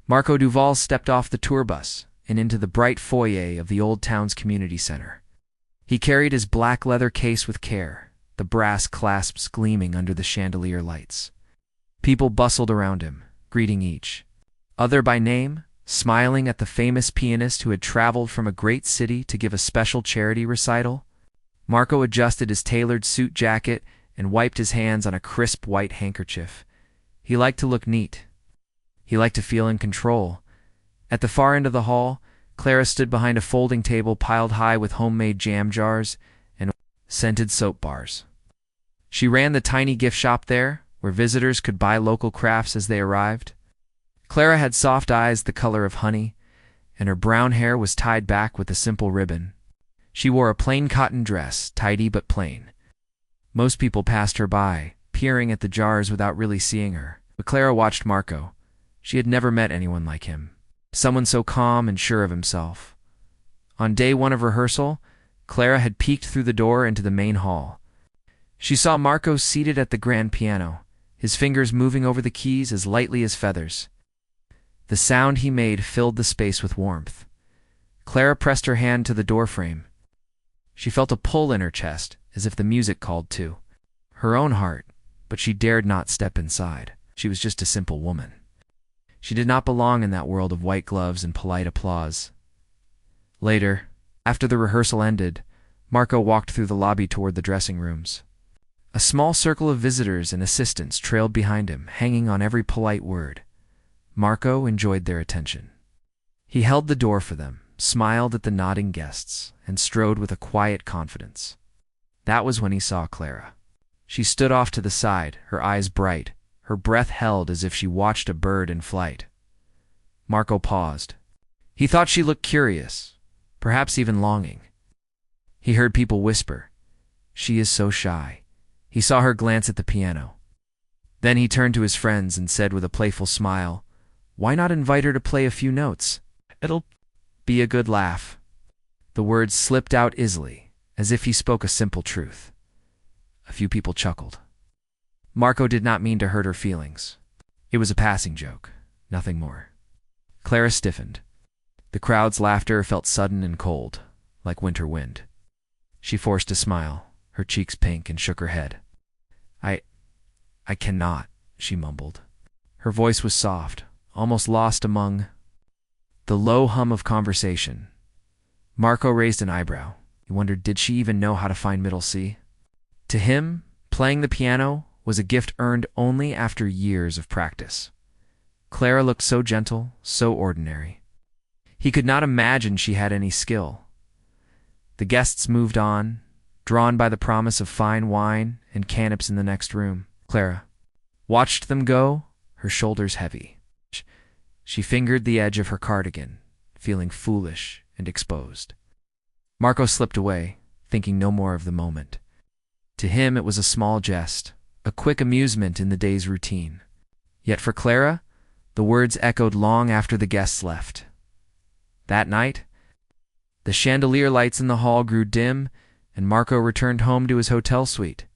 Marco Duval stepped off the tour bus and into the bright foyer of the Old Town's community center. He carried his black leather case with care, the brass clasps gleaming under the chandelier lights. People bustled around him, greeting each other by name, smiling at the famous pianist who had traveled from a great city to give a special charity recital. Marco adjusted his tailored suit jacket and wiped his hands on a crisp white handkerchief. He liked to look neat. He liked to feel in control. At the far end of the hall, Clara stood behind a folding table piled high with homemade jam jars and scented soap bars. She ran the tiny gift shop there, where visitors could buy local crafts as they arrived. Clara had soft eyes the color of honey, and her brown hair was tied back with a simple ribbon. She wore a plain cotton dress, tidy but plain. Most people passed her by, peering at the jars without really seeing her. But Clara watched Marco. She had never met anyone like him, someone so calm and sure of himself. On day one of rehearsal, Clara had peeked through the door into the main hall. She saw Marco seated at the grand piano, his fingers moving over the keys as lightly as feathers. The sound he made filled the space with warmth. Clara pressed her hand to the doorframe. She felt a pull in her chest, as if the music called to her own heart, but she dared not step inside. She was just a simple woman. She did not belong in that world of white gloves and polite applause. Later, after the rehearsal ended, Marco walked through the lobby toward the dressing rooms. A small circle of visitors and assistants trailed behind him, hanging on every polite word. Marco enjoyed their attention. He held the door for them, smiled at the nodding guests, and strode with a quiet confidence. That was when he saw Clara. She stood off to the side, her eyes bright, her breath held as if she watched a bird in flight. Marco paused. He thought she looked curious, perhaps even longing. He heard people whisper, "She is so shy." He saw her glance at the piano. Then he turned to his friends and said with a playful smile, "Why not invite her to play a few notes? It'll be a good laugh." The words slipped out easily, as if he spoke a simple truth. A few people chuckled. Marco did not mean to hurt her feelings. It was a passing joke, nothing more. Clara stiffened. The crowd's laughter felt sudden and cold, like winter wind. She forced a smile, her cheeks pink, and shook her head. I cannot," she mumbled. Her voice was soft, almost lost among the low hum of conversation. Marco raised an eyebrow. He wondered, did she even know how to find middle C? To him, playing the piano was a gift earned only after years of practice. Clara looked so gentle, so ordinary. He could not imagine she had any skill. The guests moved on, drawn by the promise of fine wine and canapes in the next room. Clara watched them go, her shoulders heavy. She fingered the edge of her cardigan, feeling foolish and exposed. Marco slipped away, thinking no more of the moment. To him it was a small jest, a quick amusement in the day's routine. Yet for Clara, the words echoed long after the guests left. That night, the chandelier lights in the hall grew dim, and Marco returned home to his hotel suite.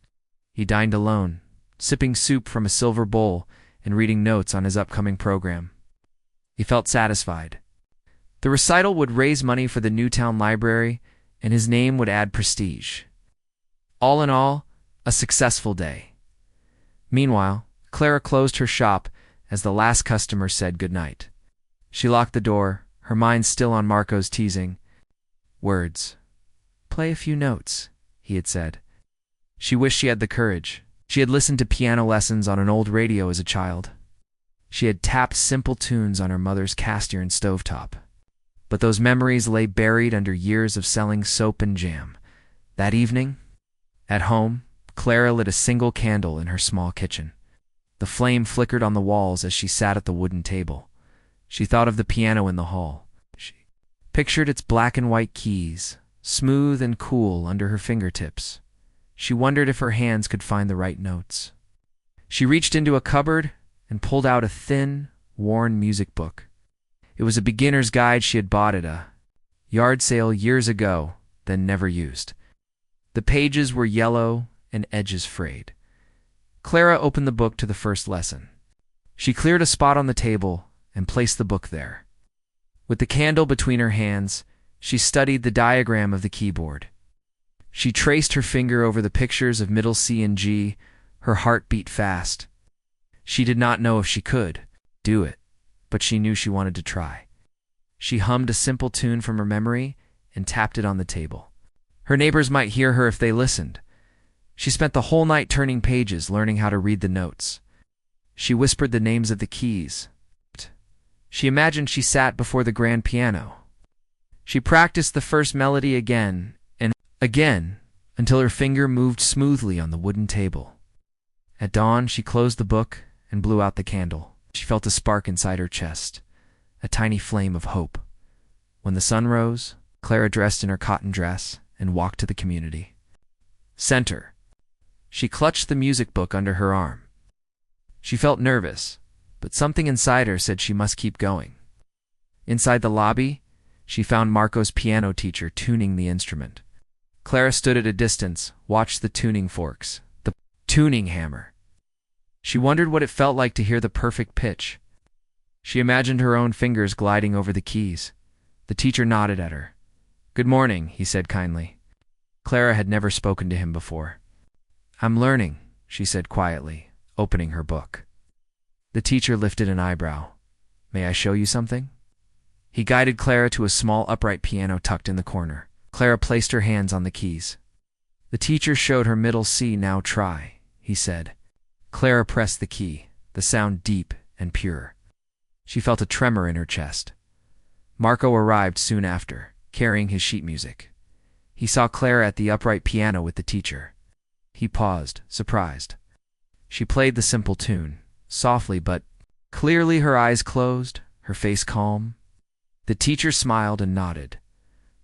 He dined alone, sipping soup from a silver bowl and reading notes on his upcoming program. He felt satisfied. The recital would raise money for the Newtown Library, and his name would add prestige. All in all, a successful day. Meanwhile, Clara closed her shop as the last customer said goodnight. She locked the door, her mind still on Marco's teasing words. "Play a few notes," he had said. She wished she had the courage. She had listened to piano lessons on an old radio as a child. She had tapped simple tunes on her mother's cast iron stovetop. But those memories lay buried under years of selling soap and jam. That evening, at home, Clara lit a single candle in her small kitchen. The flame flickered on the walls as she sat at the wooden table. She thought of the piano in the hall. She pictured its black and white keys, smooth and cool under her fingertips. She wondered if her hands could find the right notes. She reached into a cupboard and pulled out a thin, worn music book. It was a beginner's guide she had bought at a yard sale years ago, then never used. The pages were yellow and edges frayed. Clara opened the book to the first lesson. She cleared a spot on the table and placed the book there. With the candle between her hands, she studied the diagram of the keyboard. She traced her finger over the pictures of middle C and G. Her heart beat fast. She did not know if she could do it, but she knew she wanted to try. She hummed a simple tune from her memory and tapped it on the table. Her neighbors might hear her if they listened. She spent the whole night turning pages, learning how to read the notes. She whispered the names of the keys. She imagined she sat before the grand piano. She practiced the first melody again and again until her finger moved smoothly on the wooden table. At dawn, she closed the book and blew out the candle. She felt a spark inside her chest, a tiny flame of hope. When the sun rose, Clara dressed in her cotton dress and walked to the community center. She clutched the music book under her arm. She felt nervous, but something inside her said she must keep going. Inside the lobby, she found Marco's piano teacher tuning the instrument. Clara stood at a distance, watched the tuning forks, the tuning hammer. She wondered what it felt like to hear the perfect pitch. She imagined her own fingers gliding over the keys. The teacher nodded at her. "Good morning," he said kindly. Clara had never spoken to him before. "I'm learning," she said quietly, opening her book. The teacher lifted an eyebrow. "May I show you something?" He guided Clara to a small upright piano tucked in the corner. Clara placed her hands on the keys. The teacher showed her middle C. "Now try," he said. Clara pressed the key, the sound deep and pure. She felt a tremor in her chest. Marco arrived soon after, carrying his sheet music. He saw Clara at the upright piano with the teacher. He paused, surprised. She played the simple tune, softly but clearly, her eyes closed, her face calm. The teacher smiled and nodded.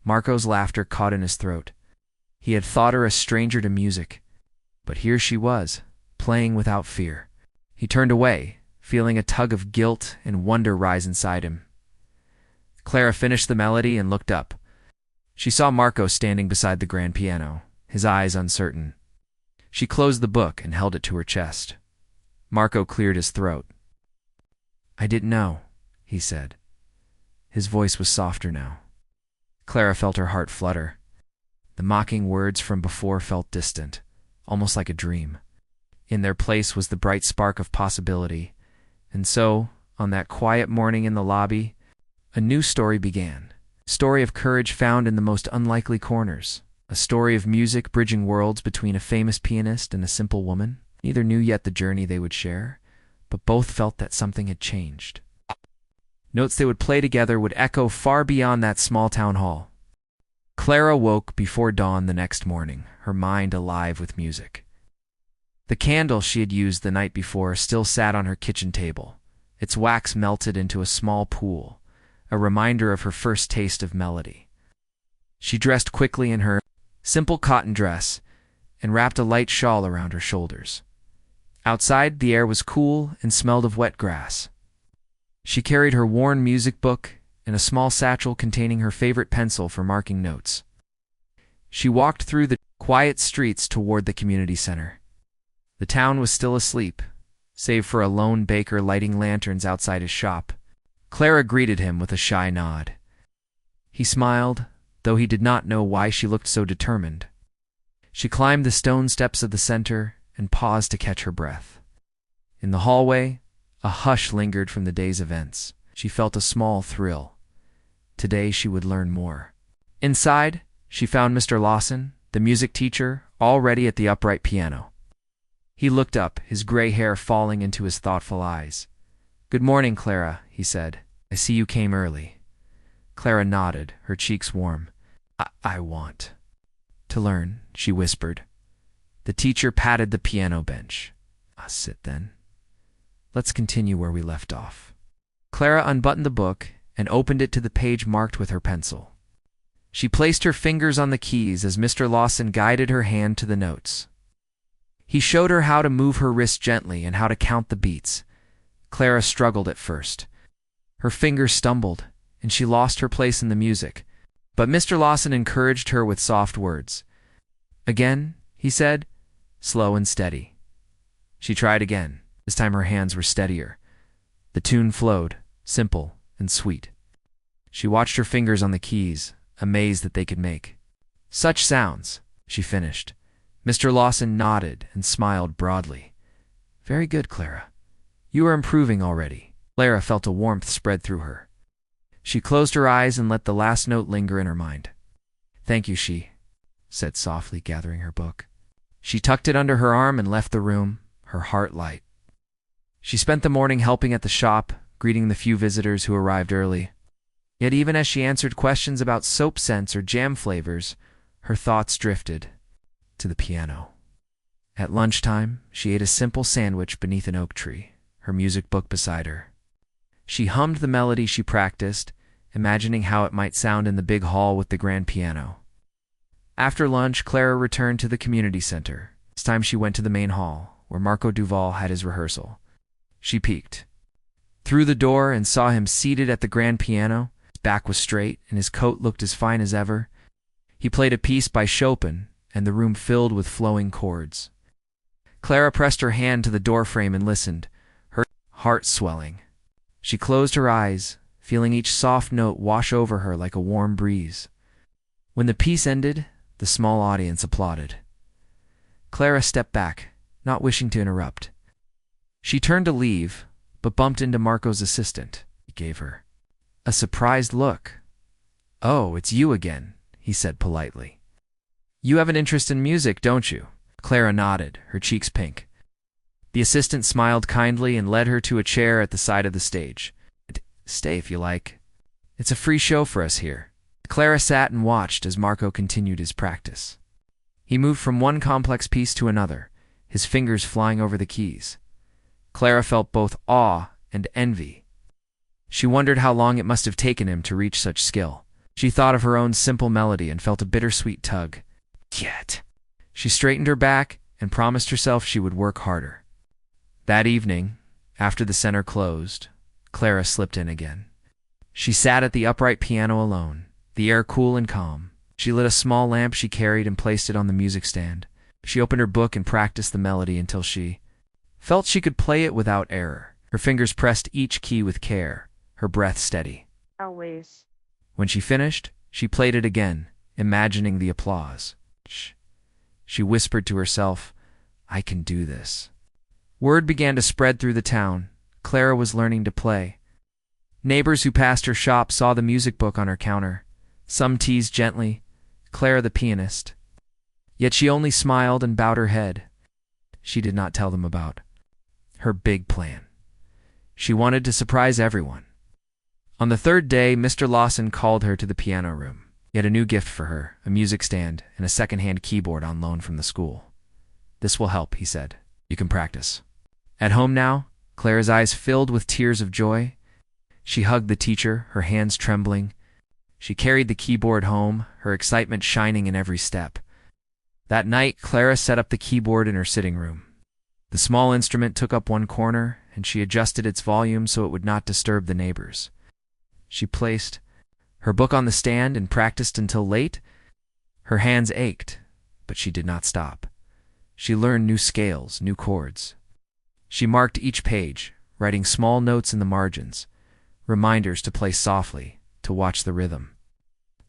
Marco's laughter caught in his throat. He had thought her a stranger to music, but here she was, playing without fear. He turned away, feeling a tug of guilt and wonder rise inside him. Clara finished the melody and looked up. She saw Marco standing beside the grand piano, his eyes uncertain. She closed the book and held it to her chest. Marco cleared his throat. "I didn't know," he said. His voice was softer now. Clara felt her heart flutter. The mocking words from before felt distant, almost like a dream. In their place was the bright spark of possibility. And so, on that quiet morning in the lobby, a new story began. A story of courage found in the most unlikely corners. A story of music bridging worlds between a famous pianist and a simple woman. Neither knew yet the journey they would share, but both felt that something had changed. Notes they would play together would echo far beyond that small town hall. Clara woke before dawn the next morning, her mind alive with music. The candle she had used the night before still sat on her kitchen table, its wax melted into a small pool, a reminder of her first taste of melody. She dressed quickly in her simple cotton dress and wrapped a light shawl around her shoulders. Outside, the air was cool and smelled of wet grass. She carried her worn music book and a small satchel containing her favorite pencil for marking notes. She walked through the quiet streets toward the community center. The town was still asleep, save for a lone baker lighting lanterns outside his shop. Clara greeted him with a shy nod. He smiled, though he did not know why she looked so determined. She climbed the stone steps of the center and paused to catch her breath. In the hallway, a hush lingered from the day's events. She felt a small thrill. Today she would learn more. Inside, she found Mr. Lawson, the music teacher, already at the upright piano. He looked up, his gray hair falling into his thoughtful eyes. "Good morning, Clara," he said. "I see you came early." Clara nodded, her cheeks warm. I want to learn," she whispered. The teacher patted the piano bench. "Sit then. Let's continue where we left off." Clara unbuttoned the book and opened it to the page marked with her pencil. She placed her fingers on the keys as Mr. Lawson guided her hand to the notes. He showed her how to move her wrist gently and how to count the beats. Clara struggled at first. Her fingers stumbled, and she lost her place in the music. But Mr. Lawson encouraged her with soft words. "Again," he said, slow and steady. She tried again. This time her hands were steadier. The tune flowed, simple and sweet. She watched her fingers on the keys, amazed that they could make such sounds. She finished. Mr. Lawson nodded and smiled broadly. "Very good, Clara. You are improving already." Clara felt a warmth spread through her. She closed her eyes and let the last note linger in her mind. "Thank you," she said softly, gathering her book. She tucked it under her arm and left the room, her heart light. She spent the morning helping at the shop, greeting the few visitors who arrived early. Yet even as she answered questions about soap scents or jam flavors, her thoughts drifted to the piano. At lunchtime, she ate a simple sandwich beneath an oak tree, her music book beside her. She hummed the melody she practiced, imagining how it might sound in the big hall with the grand piano. After lunch, Clara returned to the community center. This time she went to the main hall, where Marco Duval had his rehearsal. She peeked through the door and saw him seated at the grand piano. His back was straight, and his coat looked as fine as ever. He played a piece by Chopin, and the room filled with flowing chords. Clara pressed her hand to the doorframe and listened, her heart swelling. She closed her eyes, feeling each soft note wash over her like a warm breeze. When the piece ended, the small audience applauded. Clara stepped back, not wishing to interrupt. She turned to leave, but bumped into Marco's assistant. He gave her a surprised look. "Oh, it's you again," he said politely. "You have an interest in music, don't you?" Clara nodded, her cheeks pink. The assistant smiled kindly and led her to a chair at the side of the stage. "Stay if you like. It's a free show for us here." Clara sat and watched as Marco continued his practice. He moved from one complex piece to another, his fingers flying over the keys. Clara felt both awe and envy. She wondered how long it must have taken him to reach such skill. She thought of her own simple melody and felt a bittersweet tug. Yet, she straightened her back and promised herself she would work harder. That evening, after the center closed, Clara slipped in again. She sat at the upright piano alone, the air cool and calm. She lit a small lamp she carried and placed it on the music stand. She opened her book and practiced the melody until she felt she could play it without error. Her fingers pressed each key with care, her breath steady. Always. When she finished, she played it again, imagining the applause. Shh. She whispered to herself, "I can do this." Word began to spread through the town. Clara was learning to play. Neighbors who passed her shop saw the music book on her counter. Some teased gently, "Clara the pianist." Yet she only smiled and bowed her head. She did not tell them about her big plan. She wanted to surprise everyone. On the third day, Mr. Lawson called her to the piano room. He had a new gift for her, a music stand and a second-hand keyboard on loan from the school. "This will help," he said. "You can practice." At home now, Clara's eyes filled with tears of joy. She hugged the teacher, her hands trembling. She carried the keyboard home, her excitement shining in every step. That night, Clara set up the keyboard in her sitting room. The small instrument took up one corner, and she adjusted its volume so it would not disturb the neighbors. She placed her book on the stand and practiced until late. Her hands ached, but she did not stop. She learned new scales, new chords. She marked each page, writing small notes in the margins, reminders to play softly, to watch the rhythm.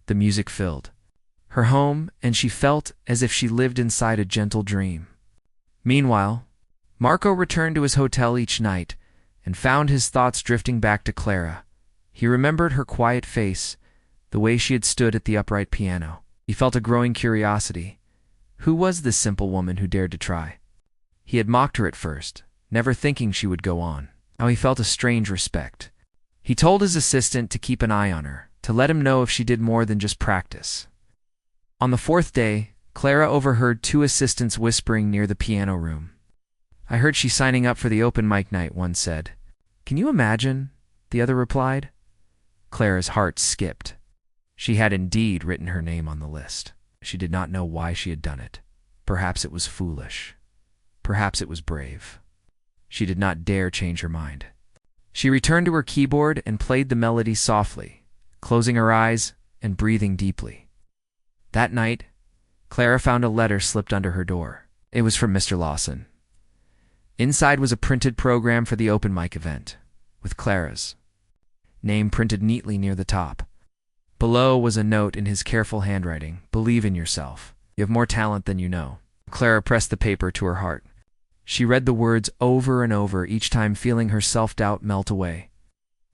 The music filled her home, and she felt as if she lived inside a gentle dream. Meanwhile, Marco returned to his hotel each night and found his thoughts drifting back to Clara. He remembered her quiet face, the way she had stood at the upright piano. He felt a growing curiosity. Who was this simple woman who dared to try? He had mocked her at first, never thinking she would go on. Now he felt a strange respect. He told his assistant to keep an eye on her, to let him know if she did more than just practice. On the fourth day, Clara overheard two assistants whispering near the piano room. "I heard she's signing up for the open mic night," one said. "Can you imagine?" the other replied. Clara's heart skipped. She had indeed written her name on the list. She did not know why she had done it. Perhaps it was foolish. Perhaps it was brave. She did not dare change her mind. She returned to her keyboard and played the melody softly, closing her eyes and breathing deeply. That night, Clara found a letter slipped under her door. It was from Mr. Lawson. Inside was a printed program for the open mic event, with Clara's name printed neatly near the top. Below was a note in his careful handwriting: "Believe in yourself. You have more talent than you know." Clara pressed the paper to her heart. She read the words over and over, each time feeling her self-doubt melt away.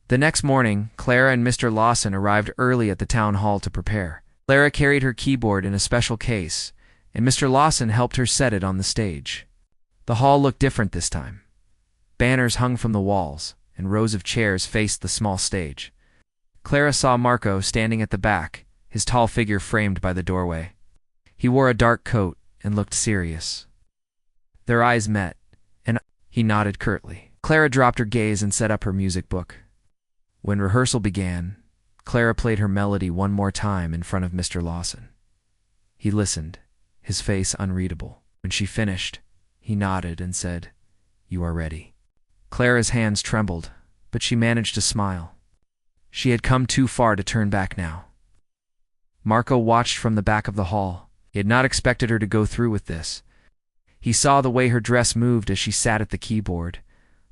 The next morning, Clara and Mr. Lawson arrived early at the town hall to prepare. Clara carried her keyboard in a special case, and Mr. Lawson helped her set it on the stage. The hall looked different this time. Banners hung from the walls, and rows of chairs faced the small stage. Clara saw Marco standing at the back, his tall figure framed by the doorway. He wore a dark coat and looked serious. Their eyes met, and he nodded curtly. Clara dropped her gaze and set up her music book. When rehearsal began, Clara played her melody one more time in front of Mr. Lawson. He listened, his face unreadable. When she finished, he nodded and said, "You are ready." Clara's hands trembled, but she managed to smile. She had come too far to turn back now. Marco watched from the back of the hall. He had not expected her to go through with this. He saw the way her dress moved as she sat at the keyboard,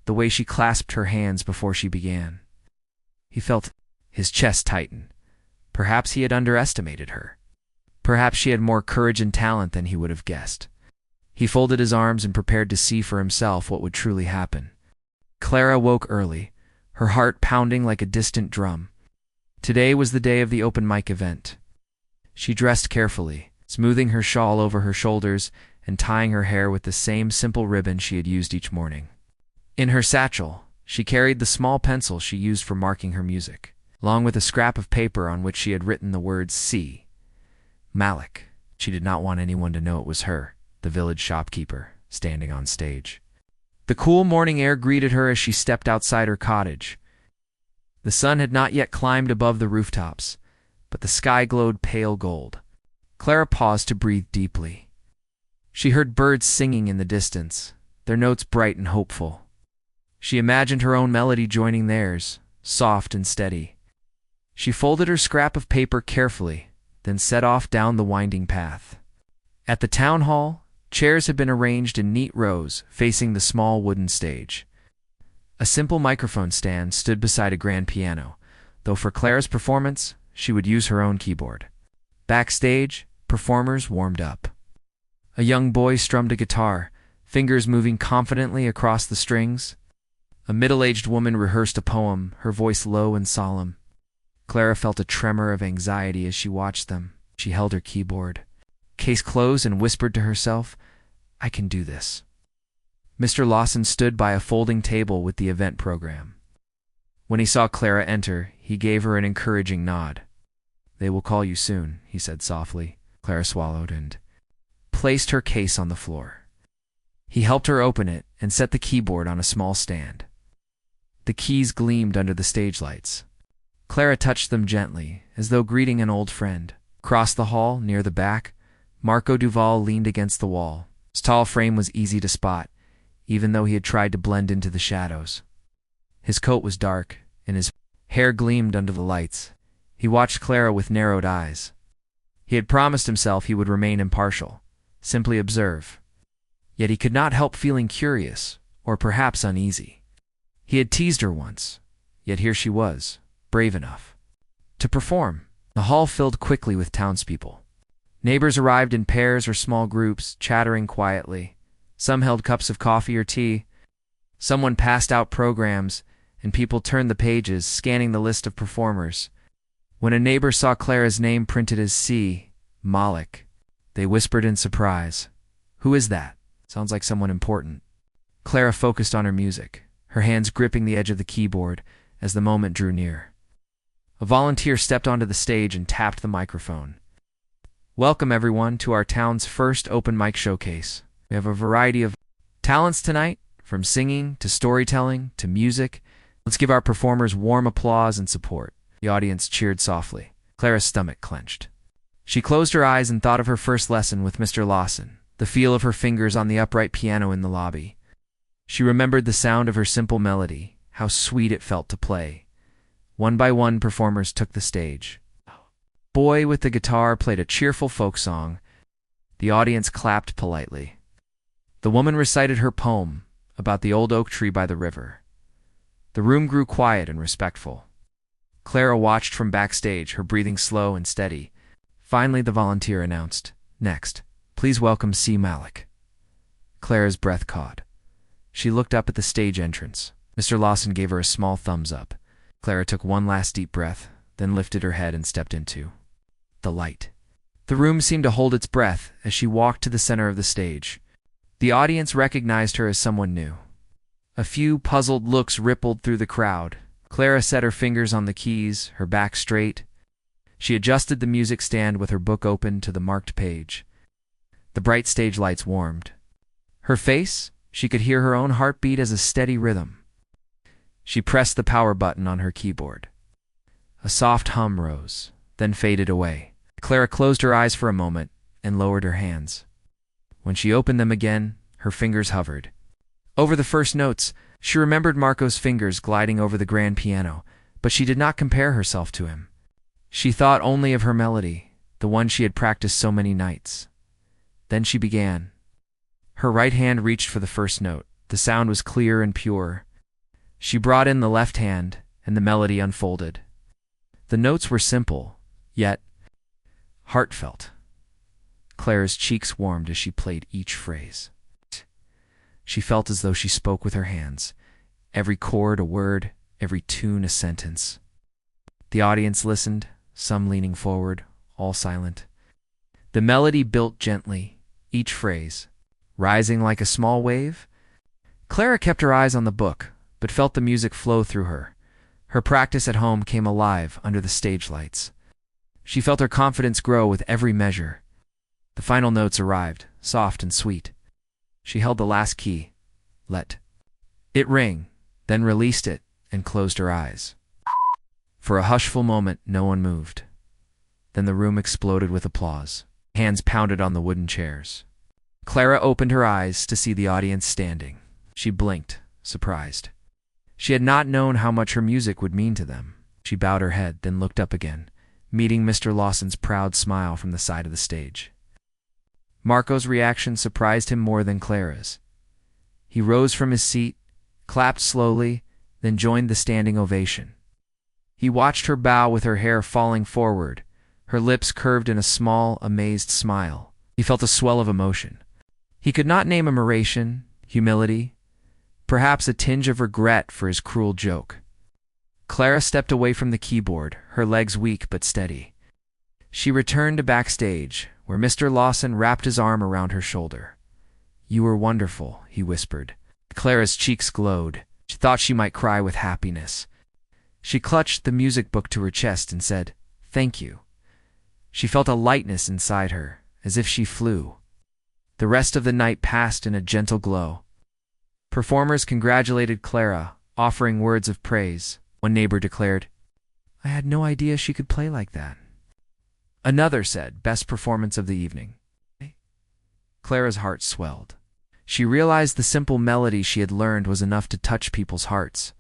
the way she clasped her hands before she began. He felt his chest tighten. Perhaps he had underestimated her. Perhaps she had more courage and talent than he would have guessed. He folded his arms and prepared to see for himself what would truly happen. Clara woke early, her heart pounding like a distant drum. Today was the day of the open mic event. She dressed carefully, smoothing her shawl over her shoulders and tying her hair with the same simple ribbon she had used each morning. In her satchel, she carried the small pencil she used for marking her music, along with a scrap of paper on which she had written the words C. Malik. She did not want anyone to know it was her, the village shopkeeper, standing on stage. The cool morning air greeted her as she stepped outside her cottage. The sun had not yet climbed above the rooftops, but the sky glowed pale gold. Clara paused to breathe deeply. She heard birds singing in the distance, their notes bright and hopeful. She imagined her own melody joining theirs, soft and steady. She folded her scrap of paper carefully, then set off down the winding path. At the town hall, chairs had been arranged in neat rows facing the small wooden stage. A simple microphone stand stood beside a grand piano, though for Clara's performance, she would use her own keyboard. Backstage, performers warmed up. A young boy strummed a guitar, fingers moving confidently across the strings. A middle-aged woman rehearsed a poem, her voice low and solemn. Clara felt a tremor of anxiety as she watched them. She held her keyboard, case closed, and whispered to herself, "I can do this." Mr. Lawson stood by a folding table with the event program. When he saw Clara enter, he gave her an encouraging nod. "They will call you soon," he said softly. Clara swallowed and placed her case on the floor. He helped her open it and set the keyboard on a small stand. The keys gleamed under the stage lights. Clara touched them gently, as though greeting an old friend. Across the hall, near the back, Marco Duval leaned against the wall. His tall frame was easy to spot, even though he had tried to blend into the shadows. His coat was dark, and his hair gleamed under the lights. He watched Clara with narrowed eyes. He had promised himself he would remain impartial, simply observe. Yet he could not help feeling curious, or perhaps uneasy. He had teased her once, yet here she was, brave enough to perform. The hall filled quickly with townspeople. Neighbors arrived in pairs or small groups, chattering quietly. Some held cups of coffee or tea. Someone passed out programs, and people turned the pages, scanning the list of performers. When a neighbor saw Clara's name printed as C. Malik, they whispered in surprise, "Who is that? Sounds like someone important." Clara focused on her music, her hands gripping the edge of the keyboard as the moment drew near. A volunteer stepped onto the stage and tapped the microphone. "Welcome, everyone, to our town's first open mic showcase. We have a variety of talents tonight, from singing to storytelling to music. Let's give our performers warm applause and support." The audience cheered softly. Clara's stomach clenched. She closed her eyes and thought of her first lesson with Mr. Lawson, the feel of her fingers on the upright piano in the lobby. She remembered the sound of her simple melody, how sweet it felt to play. One by one, performers took the stage. Boy with the guitar played a cheerful folk song. The audience clapped politely. The woman recited her poem about the old oak tree by the river. The room grew quiet and respectful. Clara watched from backstage, her breathing slow and steady. Finally, the volunteer announced, "Next, please welcome C. Malik." Clara's breath caught. She looked up at the stage entrance. Mr. Lawson gave her a small thumbs up. Clara took one last deep breath, then lifted her head and stepped into the light. The room seemed to hold its breath as she walked to the center of the stage. The audience recognized her as someone new. A few puzzled looks rippled through the crowd. Clara set her fingers on the keys, her back straight. She adjusted the music stand with her book open to the marked page. The bright stage lights warmed. Her face, she could hear her own heartbeat as a steady rhythm. She pressed the power button on her keyboard. A soft hum rose, then faded away. Clara closed her eyes for a moment and lowered her hands. When she opened them again, her fingers hovered. Over the first notes, she remembered Marco's fingers gliding over the grand piano, but she did not compare herself to him. She thought only of her melody, the one she had practiced so many nights. Then she began. Her right hand reached for the first note. The sound was clear and pure. She brought in the left hand, and the melody unfolded. The notes were simple, yet heartfelt. Clara's cheeks warmed as she played each phrase. She felt as though she spoke with her hands, every chord a word, every tune a sentence. The audience listened, some leaning forward, all silent. The melody built gently, each phrase, rising like a small wave. Clara kept her eyes on the book, but felt the music flow through her. Her practice at home came alive under the stage lights. She felt her confidence grow with every measure. The final notes arrived, soft and sweet. She held the last key, let it ring, then released it and closed her eyes. For a hushful moment, no one moved. Then the room exploded with applause. Hands pounded on the wooden chairs. Clara opened her eyes to see the audience standing. She blinked, surprised. She had not known how much her music would mean to them. She bowed her head, then looked up again, meeting Mr. Lawson's proud smile from the side of the stage. Marco's reaction surprised him more than Clara's. He rose from his seat, clapped slowly, then joined the standing ovation. He watched her bow with her hair falling forward, her lips curved in a small, amazed smile. He felt a swell of emotion. He could not name admiration, humility, perhaps a tinge of regret for his cruel joke. Clara stepped away from the keyboard, her legs weak but steady. She returned to backstage, where Mr. Lawson wrapped his arm around her shoulder. "You were wonderful," he whispered. Clara's cheeks glowed. She thought she might cry with happiness. She clutched the music book to her chest and said, "Thank you." She felt a lightness inside her, as if she flew. The rest of the night passed in a gentle glow. Performers congratulated Clara, offering words of praise. One neighbor declared, "I had no idea she could play like that." Another said, "Best performance of the evening." Clara's heart swelled. She realized the simple melody she had learned was enough to touch people's hearts.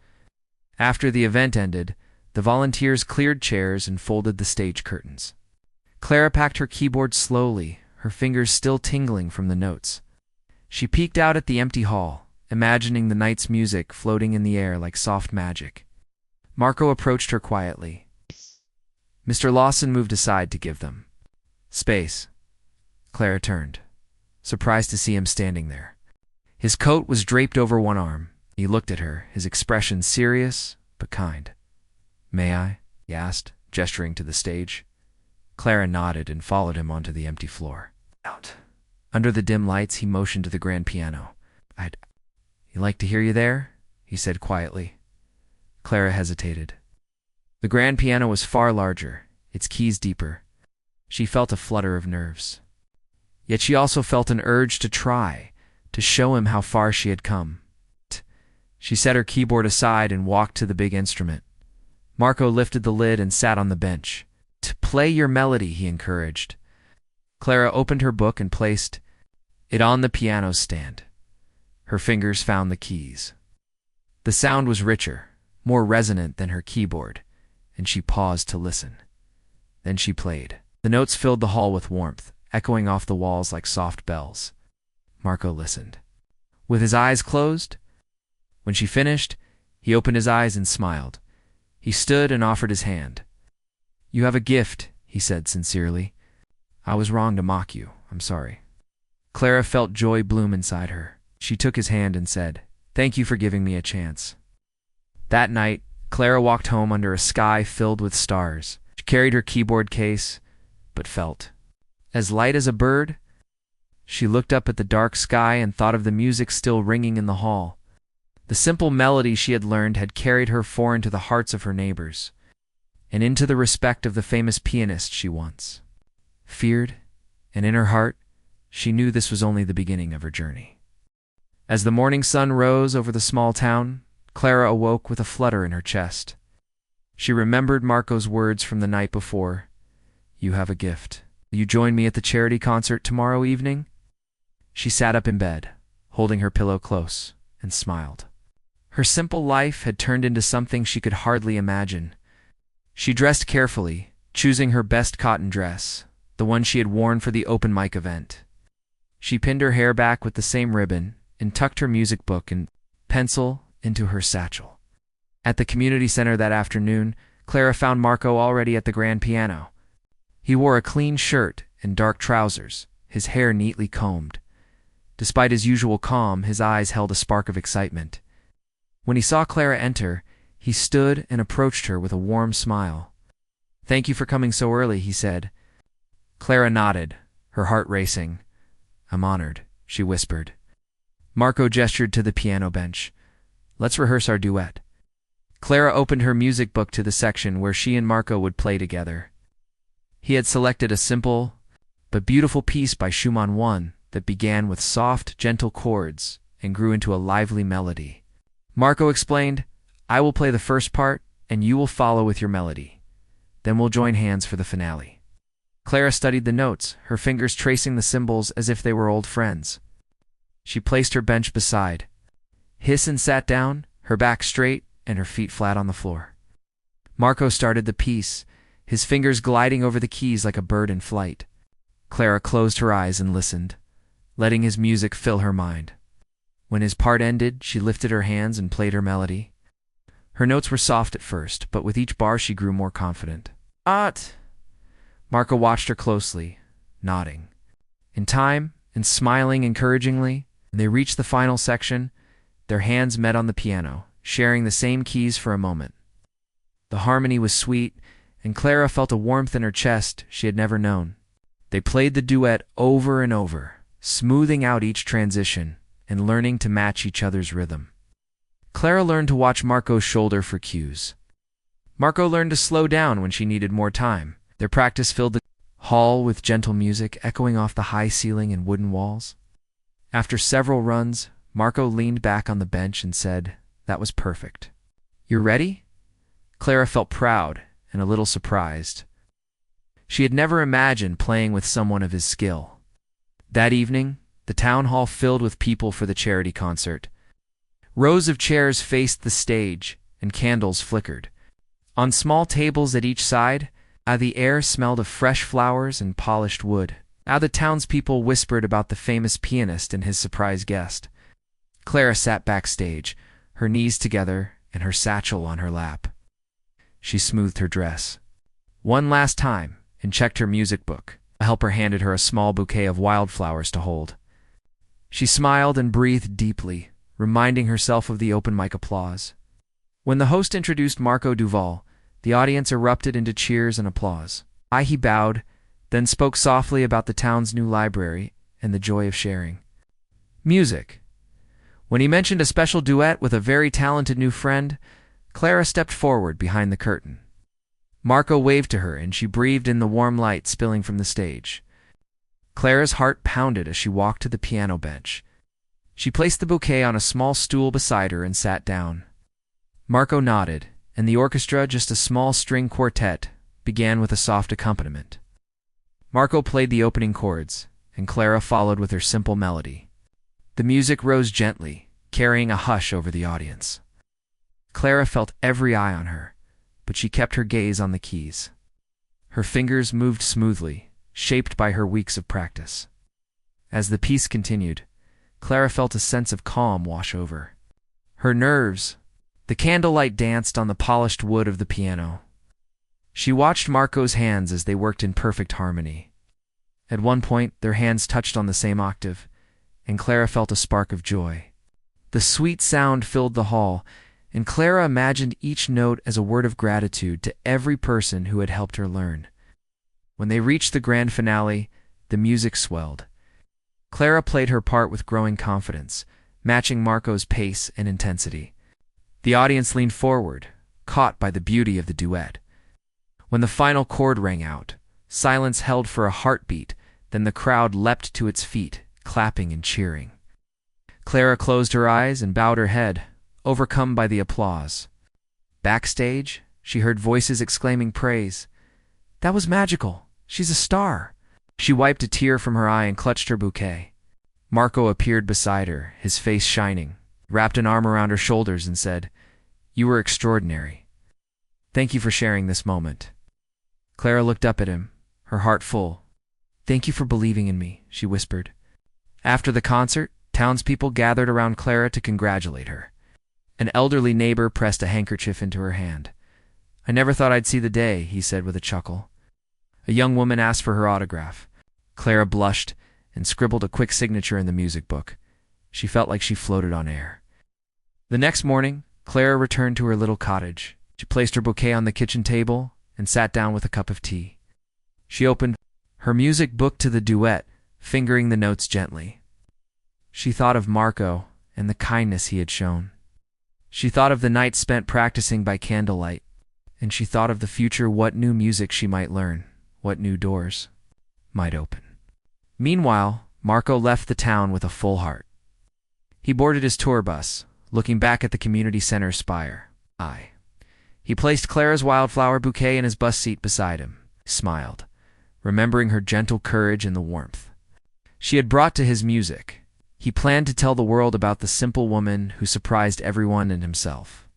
After the event ended, the volunteers cleared chairs and folded the stage curtains. Clara packed her keyboard slowly, her fingers still tingling from the notes. She peeked out at the empty hall, imagining the night's music floating in the air like soft magic. Marco approached her quietly. Mr. Lawson moved aside to give them space. Clara turned, surprised to see him standing there. His coat was draped over one arm. He looked at her, his expression serious but kind. "May I?" he asked, gesturing to the stage. Clara nodded and followed him onto the empty floor. Out. Under the dim lights, he motioned to the grand piano. "I'd like to hear you there," he said quietly. Clara hesitated. The grand piano was far larger, its keys deeper. She felt a flutter of nerves. Yet she also felt an urge to try, to show him how far she had come. She set her keyboard aside and walked to the big instrument. Marco lifted the lid and sat on the bench. "To play your melody," he encouraged. Clara opened her book and placed it on the piano stand. Her fingers found the keys. The sound was richer, more resonant than her keyboard, and she paused to listen. Then she played. The notes filled the hall with warmth, echoing off the walls like soft bells. Marco listened, with his eyes closed. When she finished, he opened his eyes and smiled. He stood and offered his hand. "You have a gift," he said sincerely. "I was wrong to mock you. I'm sorry." Clara felt joy bloom inside her. She took his hand and said, "Thank you for giving me a chance." That night, Clara walked home under a sky filled with stars. She carried her keyboard case, but felt as light as a bird. She looked up at the dark sky and thought of the music still ringing in the hall. The simple melody she had learned had carried her far into the hearts of her neighbors, and into the respect of the famous pianist she once feared, and in her heart, she knew this was only the beginning of her journey. As the morning sun rose over the small town, Clara awoke with a flutter in her chest. She remembered Marco's words from the night before. "You have a gift. Will you join me at the charity concert tomorrow evening?" She sat up in bed, holding her pillow close, and smiled. Her simple life had turned into something she could hardly imagine. She dressed carefully, choosing her best cotton dress, the one she had worn for the open mic event. She pinned her hair back with the same ribbon and tucked her music book and pencil into her satchel. At the community center that afternoon, Clara found Marco already at the grand piano. He wore a clean shirt and dark trousers, his hair neatly combed. Despite his usual calm, his eyes held a spark of excitement. When he saw Clara enter, he stood and approached her with a warm smile. "Thank you for coming so early," he said. Clara nodded, her heart racing. "I'm honored," she whispered. Marco gestured to the piano bench. "Let's rehearse our duet." Clara opened her music book to the section where she and Marco would play together. He had selected a simple but beautiful piece by Schumann I that began with soft, gentle chords and grew into a lively melody. Marco explained, "I will play the first part, and you will follow with your melody. Then we'll join hands for the finale." Clara studied the notes, her fingers tracing the symbols as if they were old friends. She placed her bench beside. Hisson sat down, her back straight and her feet flat on the floor. Marco started the piece, his fingers gliding over the keys like a bird in flight. Clara closed her eyes and listened, letting his music fill her mind. When his part ended, she lifted her hands and played her melody. Her notes were soft at first, but with each bar she grew more confident. "Art!" Marco watched her closely, nodding. In time, and smiling encouragingly, when they reached the final section, their hands met on the piano, sharing the same keys for a moment. The harmony was sweet, and Clara felt a warmth in her chest she had never known. They played the duet over and over, smoothing out each transition and learning to match each other's rhythm. Clara learned to watch Marco's shoulder for cues. Marco learned to slow down when she needed more time. Their practice filled the hall with gentle music echoing off the high ceiling and wooden walls. After several runs, Marco leaned back on the bench and said, "That was perfect. You're ready?" Clara felt proud and a little surprised. She had never imagined playing with someone of his skill. That evening, the town hall filled with people for the charity concert. Rows of chairs faced the stage, and candles flickered. On small tables at each side, the air smelled of fresh flowers and polished wood. The townspeople whispered about the famous pianist and his surprise guest. Clara sat backstage, her knees together and her satchel on her lap. She smoothed her dress one last time and checked her music book. A helper handed her a small bouquet of wildflowers to hold. She smiled and breathed deeply, reminding herself of the open mic applause. When the host introduced Marco Duval, the audience erupted into cheers and applause. He bowed, then spoke softly about the town's new library and the joy of sharing music. When he mentioned a special duet with a very talented new friend, Clara stepped forward behind the curtain. Marco waved to her, and she breathed in the warm light spilling from the stage. Clara's heart pounded as she walked to the piano bench. She placed the bouquet on a small stool beside her and sat down. Marco nodded, and the orchestra, just a small string quartet, began with a soft accompaniment. Marco played the opening chords, and Clara followed with her simple melody. The music rose gently, carrying a hush over the audience. Clara felt every eye on her, but she kept her gaze on the keys. Her fingers moved smoothly, shaped by her weeks of practice. As the piece continued, Clara felt a sense of calm wash over. Her nerves, The candlelight danced on the polished wood of the piano. She watched Marco's hands as they worked in perfect harmony. At one point, their hands touched on the same octave, and Clara felt a spark of joy. The sweet sound filled the hall, and Clara imagined each note as a word of gratitude to every person who had helped her learn. When they reached the grand finale, the music swelled. Clara played her part with growing confidence, matching Marco's pace and intensity. The audience leaned forward, caught by the beauty of the duet. When the final chord rang out, silence held for a heartbeat, then the crowd leapt to its feet, clapping and cheering. Clara closed her eyes and bowed her head, overcome by the applause. Backstage, she heard voices exclaiming praise. "That was magical. She's a star." She wiped a tear from her eye and clutched her bouquet. Marco appeared beside her, his face shining, wrapped an arm around her shoulders and said, "You were extraordinary. Thank you for sharing this moment." Clara looked up at him, her heart full. "Thank you for believing in me," she whispered. After the concert, townspeople gathered around Clara to congratulate her. An elderly neighbor pressed a handkerchief into her hand. "I never thought I'd see the day," he said with a chuckle. A young woman asked for her autograph. Clara blushed and scribbled a quick signature in the music book. She felt like she floated on air. The next morning, Clara returned to her little cottage. She placed her bouquet on the kitchen table and sat down with a cup of tea. She opened her music book to the duet, fingering the notes gently. She thought of Marco and the kindness he had shown. She thought of the nights spent practicing by candlelight, and she thought of the future, what new music she might learn, what new doors might open. Meanwhile, Marco left the town with a full heart. He boarded his tour bus, looking back at the community center's spire. He placed Clara's wildflower bouquet in his bus seat beside him, smiled, remembering her gentle courage and the warmth she had brought to his music. He planned to tell the world about the simple woman who surprised everyone and himself.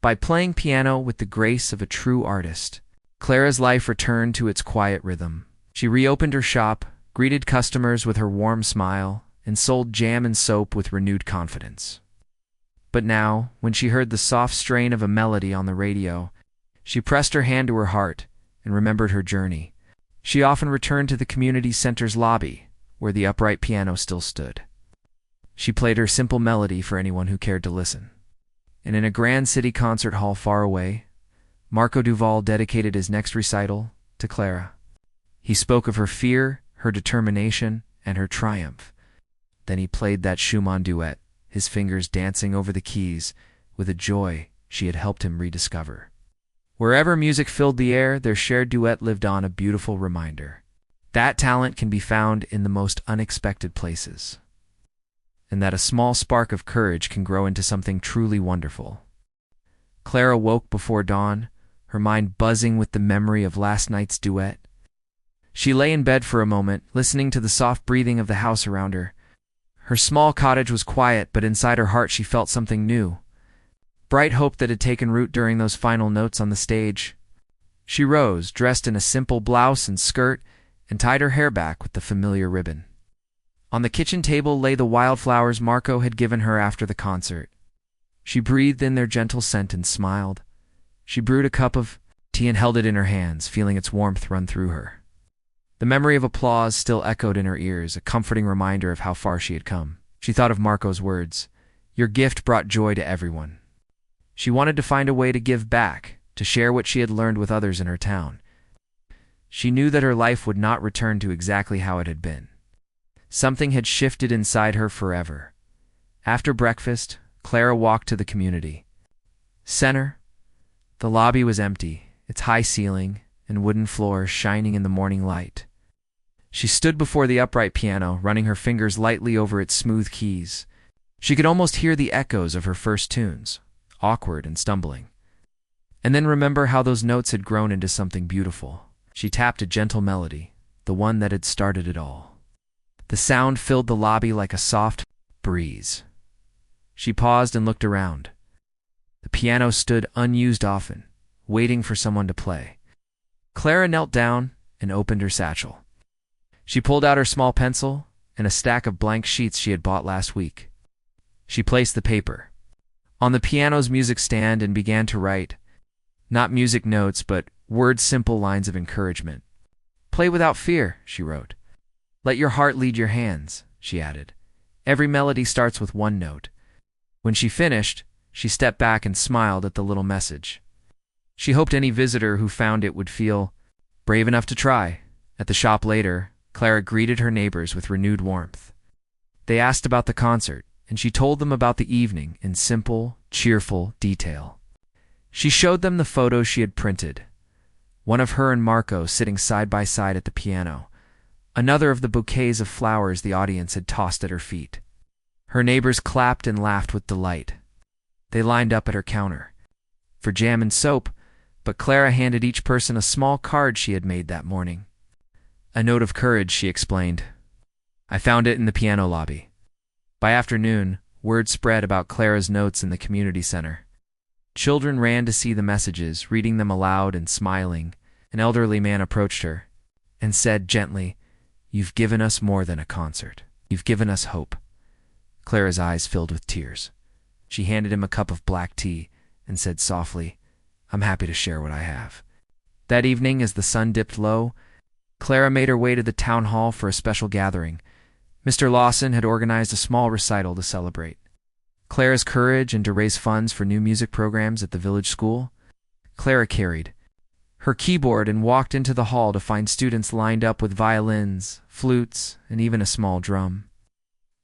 By playing piano with the grace of a true artist, Clara's life returned to its quiet rhythm. She reopened her shop, greeted customers with her warm smile, and sold jam and soap with renewed confidence. But now, when she heard the soft strain of a melody on the radio, she pressed her hand to her heart and remembered her journey. She often returned to the community center's lobby, where the upright piano still stood. She played her simple melody for anyone who cared to listen. And in a grand city concert hall far away, Marco Duval dedicated his next recital to Clara. He spoke of her fear, her determination, and her triumph. Then he played that Schumann duet, his fingers dancing over the keys with a joy she had helped him rediscover. Wherever music filled the air, their shared duet lived on, a beautiful reminder that talent can be found in the most unexpected places, and that a small spark of courage can grow into something truly wonderful. Clara woke before dawn, her mind buzzing with the memory of last night's duet. She lay in bed for a moment, listening to the soft breathing of the house around her. Her small cottage was quiet, but inside her heart she felt something new. Bright hope that had taken root during those final notes on the stage. She rose, dressed in a simple blouse and skirt, and tied her hair back with the familiar ribbon. On the kitchen table lay the wildflowers Marco had given her after the concert. She breathed in their gentle scent and smiled. She brewed a cup of tea and held it in her hands, feeling its warmth run through her. The memory of applause still echoed in her ears, a comforting reminder of how far she had come. She thought of Marco's words, "Your gift brought joy to everyone." She wanted to find a way to give back, to share what she had learned with others in her town. She knew that her life would not return to exactly how it had been. Something had shifted inside her forever. After breakfast, Clara walked to the community center. The lobby was empty, its high ceiling and wooden floor shining in the morning light. She stood before the upright piano, running her fingers lightly over its smooth keys. She could almost hear the echoes of her first tunes, awkward and stumbling, and then remember how those notes had grown into something beautiful. She tapped a gentle melody, the one that had started it all. The sound filled the lobby like a soft breeze. She paused and looked around. The piano stood unused often, waiting for someone to play. Clara knelt down and opened her satchel. She pulled out her small pencil and a stack of blank sheets she had bought last week. She placed the paper on the piano's music stand and began to write, not music notes, but word-simple lines of encouragement. "Play without fear," she wrote. "Let your heart lead your hands," she added. "Every melody starts with one note." When she finished, she stepped back and smiled at the little message. She hoped any visitor who found it would feel brave enough to try. At the shop later, Clara greeted her neighbors with renewed warmth. They asked about the concert, and she told them about the evening in simple, cheerful detail. She showed them the photos she had printed, one of her and Marco sitting side by side at the piano, another of the bouquets of flowers the audience had tossed at her feet. Her neighbors clapped and laughed with delight. They lined up at her counter for jam and soap, but Clara handed each person a small card she had made that morning. "A note of courage," she explained. "I found it in the piano lobby." By afternoon, word spread about Clara's notes in the community center. Children ran to see the messages, reading them aloud and smiling. An elderly man approached her and said gently, "You've given us more than a concert. You've given us hope." Clara's eyes filled with tears. She handed him a cup of black tea and said softly, "I'm happy to share what I have." That evening, as the sun dipped low, Clara made her way to the town hall for a special gathering. Mr. Lawson had organized a small recital to celebrate Clara's courage and to raise funds for new music programs at the village school. Clara carried her keyboard and walked into the hall to find students lined up with violins, flutes, and even a small drum.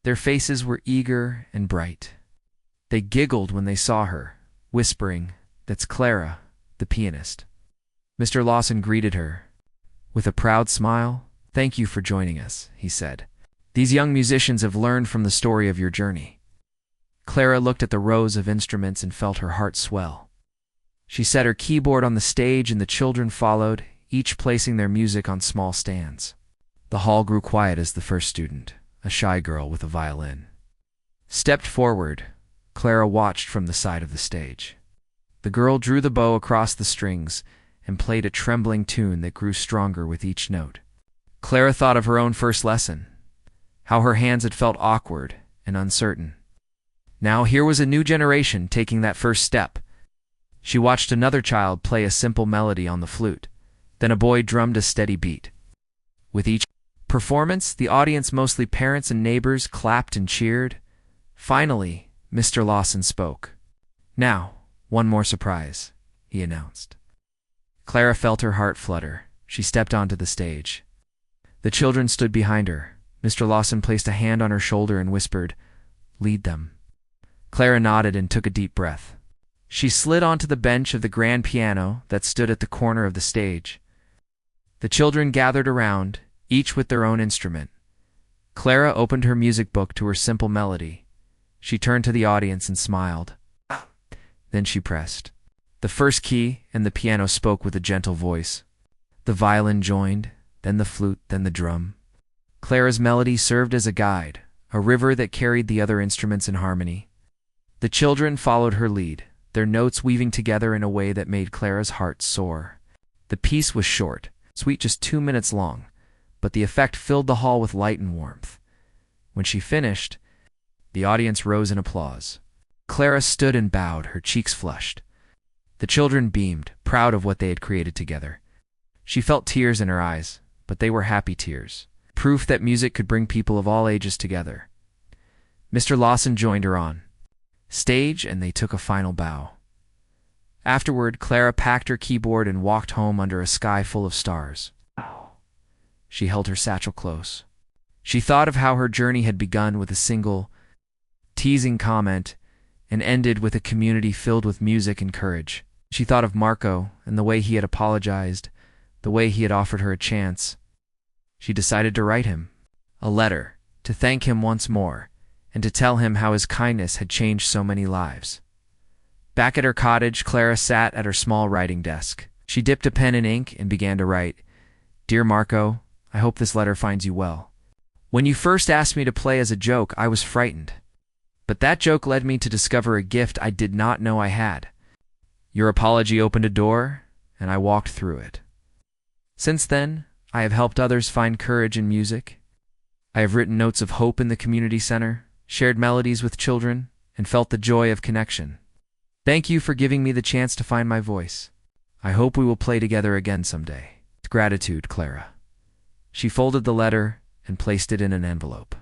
Their faces were eager and bright. They giggled when they saw her, whispering, "That's Clara, the pianist." Mr. Lawson greeted her with a proud smile. "Thank you for joining us," he said. "These young musicians have learned from the story of your journey." Clara looked at the rows of instruments and felt her heart swell. She set her keyboard on the stage and the children followed, each placing their music on small stands. The hall grew quiet as the first student, a shy girl with a violin, stepped forward. Clara watched from the side of the stage. The girl drew the bow across the strings and played a trembling tune that grew stronger with each note. Clara thought of her own first lesson, how her hands had felt awkward and uncertain. Now here was a new generation taking that first step. She watched another child play a simple melody on the flute. Then a boy drummed a steady beat. With each performance, the audience, mostly parents and neighbors, clapped and cheered. Finally, Mr. Lawson spoke. "Now, one more surprise," he announced. Clara felt her heart flutter. She stepped onto the stage. The children stood behind her. Mr. Lawson placed a hand on her shoulder and whispered, "Lead them." Clara nodded and took a deep breath. She slid onto the bench of the grand piano that stood at the corner of the stage. The children gathered around, each with their own instrument. Clara opened her music book to her simple melody. She turned to the audience and smiled. Then she pressed the first key, and the piano spoke with a gentle voice. The violin joined, then the flute, then the drum. Clara's melody served as a guide, a river that carried the other instruments in harmony. The children followed her lead, their notes weaving together in a way that made Clara's heart soar. The piece was short, sweet, just 2 minutes long, but the effect filled the hall with light and warmth. When she finished, the audience rose in applause. Clara stood and bowed, her cheeks flushed. The children beamed, proud of what they had created together. She felt tears in her eyes, but they were happy tears, proof that music could bring people of all ages together. Mr. Lawson joined her on stage, and they took a final bow. Afterward, Clara packed her keyboard and walked home under a sky full of stars. She held her satchel close. She thought of how her journey had begun with a single, teasing comment and ended with a community filled with music and courage. She thought of Marco and the way he had apologized, the way he had offered her a chance. She decided to write him a letter, to thank him once more, and to tell him how his kindness had changed so many lives. Back at her cottage, Clara sat at her small writing desk. She dipped a pen in ink and began to write, "Dear Marco, I hope this letter finds you well. When you first asked me to play as a joke, I was frightened. But that joke led me to discover a gift I did not know I had. Your apology opened a door, and I walked through it. Since then, I have helped others find courage in music. I have written notes of hope in the community center, shared melodies with children, and felt the joy of connection. Thank you for giving me the chance to find my voice. I hope we will play together again someday. Gratitude, Clara. She folded the letter and placed it in an envelope.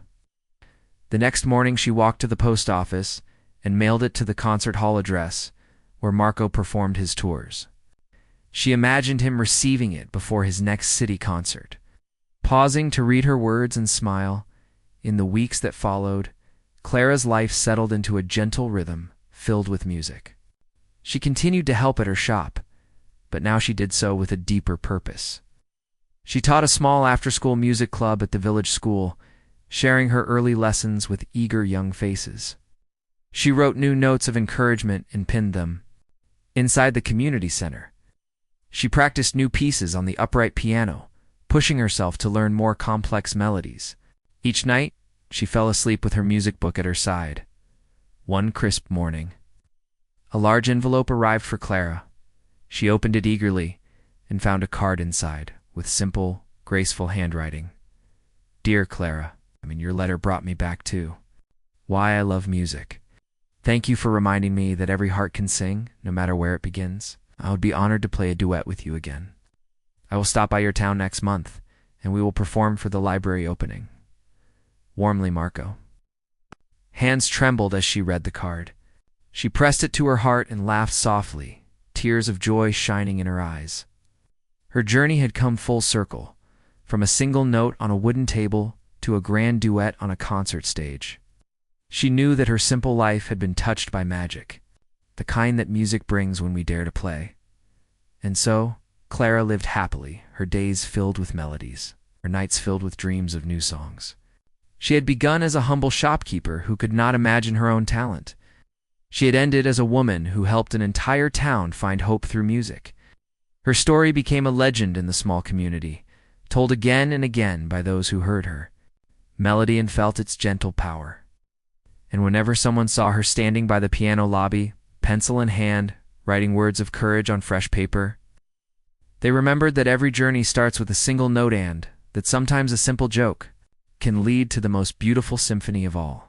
The next morning she walked to the post office and mailed it to the concert hall address where Marco performed his tours. She imagined him receiving it before his next city concert. Pausing to read her words and smile, in the weeks that followed, Clara's life settled into a gentle rhythm filled with music. She continued to help at her shop, but now she did so with a deeper purpose. She taught a small after-school music club at the village school, sharing her early lessons with eager young faces. She wrote new notes of encouragement and pinned them inside the community center. She practiced new pieces on the upright piano, pushing herself to learn more complex melodies. Each night, she fell asleep with her music book at her side. One crisp morning, a large envelope arrived for Clara. She opened it eagerly and found a card inside with simple, graceful handwriting. Dear Clara, your letter brought me back to why I love music. Thank you for reminding me that every heart can sing, no matter where it begins. I would be honored to play a duet with you again. I will stop by your town next month, and we will perform for the library opening. Warmly, Marco. Hands trembled as she read the card. She pressed it to her heart and laughed softly, tears of joy shining in her eyes. Her journey had come full circle, from a single note on a wooden table to a grand duet on a concert stage. She knew that her simple life had been touched by magic, the kind that music brings when we dare to play. And so, Clara lived happily, her days filled with melodies, her nights filled with dreams of new songs. She had begun as a humble shopkeeper who could not imagine her own talent. She had ended as a woman who helped an entire town find hope through music. Her story became a legend in the small community, told again and again by those who heard her. Melody and felt its gentle power. And whenever someone saw her standing by the piano lobby, pencil in hand, writing words of courage on fresh paper, they remembered that every journey starts with a single note and that sometimes a simple joke can lead to the most beautiful symphony of all.